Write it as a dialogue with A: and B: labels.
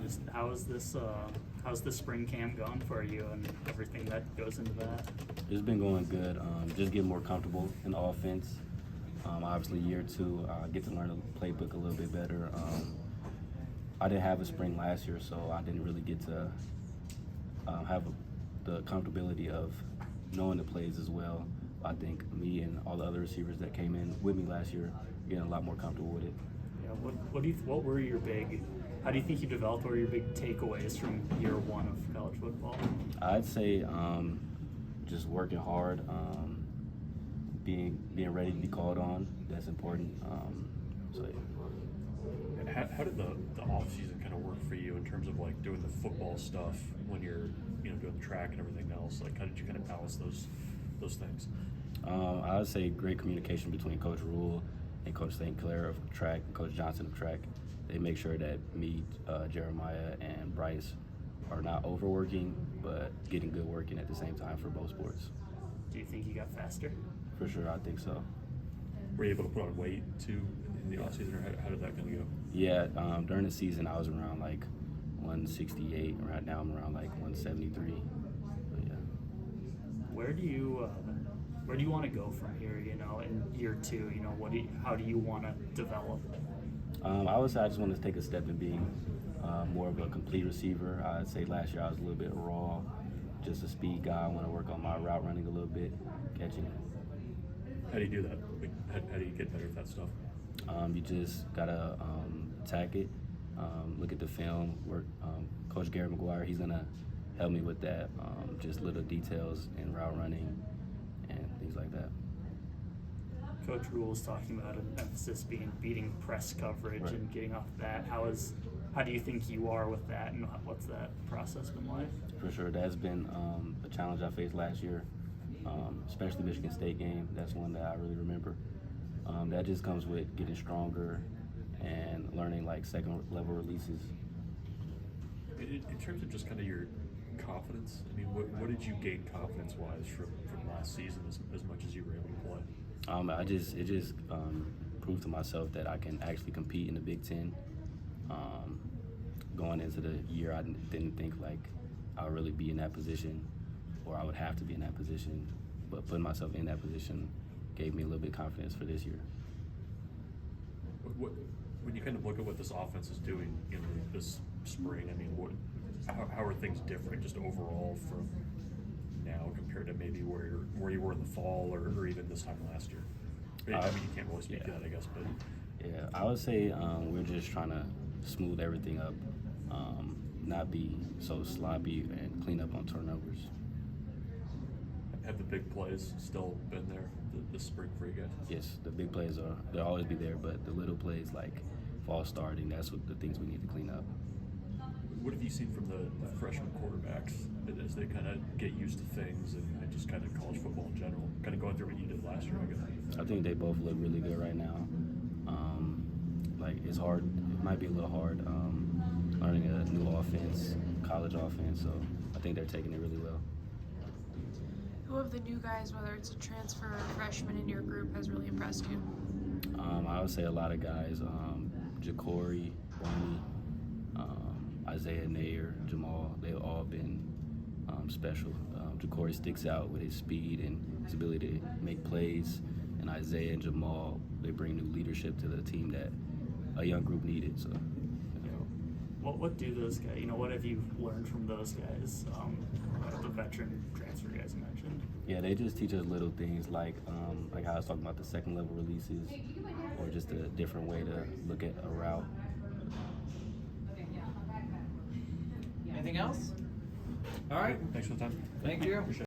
A: Just how's the spring camp going for you and everything that goes into that?
B: It's been going good. Just getting more comfortable in the offense. Obviously, year two, get to learn the playbook a little bit better. I didn't have a spring last year, so I didn't really get to have the comfortability of knowing the plays as well. I think me and all the other receivers that came in with me last year are getting a lot more comfortable with it.
A: Yeah, what were your big? How do you think you developed? What were your big takeaways from year one of college football?
B: I'd say just working hard, being ready to be called on. That's important. So yeah.
C: How did the off season kind of work for you in terms of like doing the football stuff when you're doing the track and everything else? Like how did you kind of balance those things?
B: I would say great communication between Coach Rule and Coach St. Clair of track, and Coach Johnson of track. They make sure that me, Jeremiah, and Bryce are not overworking, but getting good work in at the same time for both sports.
A: Do you think you got faster?
B: For sure, I think so.
C: Were you able to put on weight too in the off season, or how did that kind of go?
B: Yeah, during the season I was around like 168. Right now I'm around like 173. But yeah.
A: Where do you want to go from here? In year two, how do you want to develop?
B: I would say I just want to take a step in being more of a complete receiver. I'd say last year I was a little bit raw, just a speed guy. I want to work on my route running a little bit, catching.
C: How do you do that? Like, how do you get better at that stuff?
B: You just gotta attack it, look at the film, work. Coach Garrett McGuire, he's gonna help me with that. Just little details in route running and things like that.
A: Coach Rule was talking about an emphasis being beating press coverage
B: Right.
A: and getting off that. How do you think you are with that, and what's that process been like?
B: For sure, that's been a challenge I faced last year, especially Michigan State game. That's one that I really remember. That just comes with getting stronger and learning like second level releases.
C: In terms of just kind of your confidence, I mean, what did you gain confidence-wise from last season as much as you were able to play?
B: It just proved to myself that I can actually compete in the Big Ten. Going into the year, I didn't think like I would really be in that position, or I would have to be in that position. But putting myself in that position gave me a little bit of confidence for this year.
C: When you kind of look at what this offense is doing this spring, I mean, how are things different just overall from now compared to maybe where you were in the fall or even this time last year? I mean, you can't really speak to that, I guess, but
B: yeah, I would say we're just trying to smooth everything up, not be so sloppy, and clean up on turnovers.
C: have the big plays still been there this spring for you guys?
B: Yes, the big plays they'll always be there, but the little plays like false starting, that's what the things we need to clean up.
C: What have you seen from the freshman quarterbacks as they kind of get used to things and just kind of college football in general? Kind of going through what you did last year, I guess.
B: I think they both look really good right now. Like it's hard, it might be a little hard learning a new offense, college offense, so I think they're taking it really well.
D: Who of the new guys, whether it's a transfer or a freshman in your group, has really impressed you?
B: I would say a lot of guys, Ja'Cory, Boney, Isaiah Nair, Jamal, they've all been special. Ja'Cory sticks out with his speed and his ability to make plays, and Isaiah and Jamal, they bring new leadership to the team that a young group needed. So,
A: What do those guys, what have you learned from those guys, the veteran transfer guys you mentioned?
B: Yeah, they just teach us little things like how I was talking about the second level releases, or just a different way to look at a route.
E: Anything else? All right.
C: Thanks for the time.
E: Thank you.
C: Appreciate it.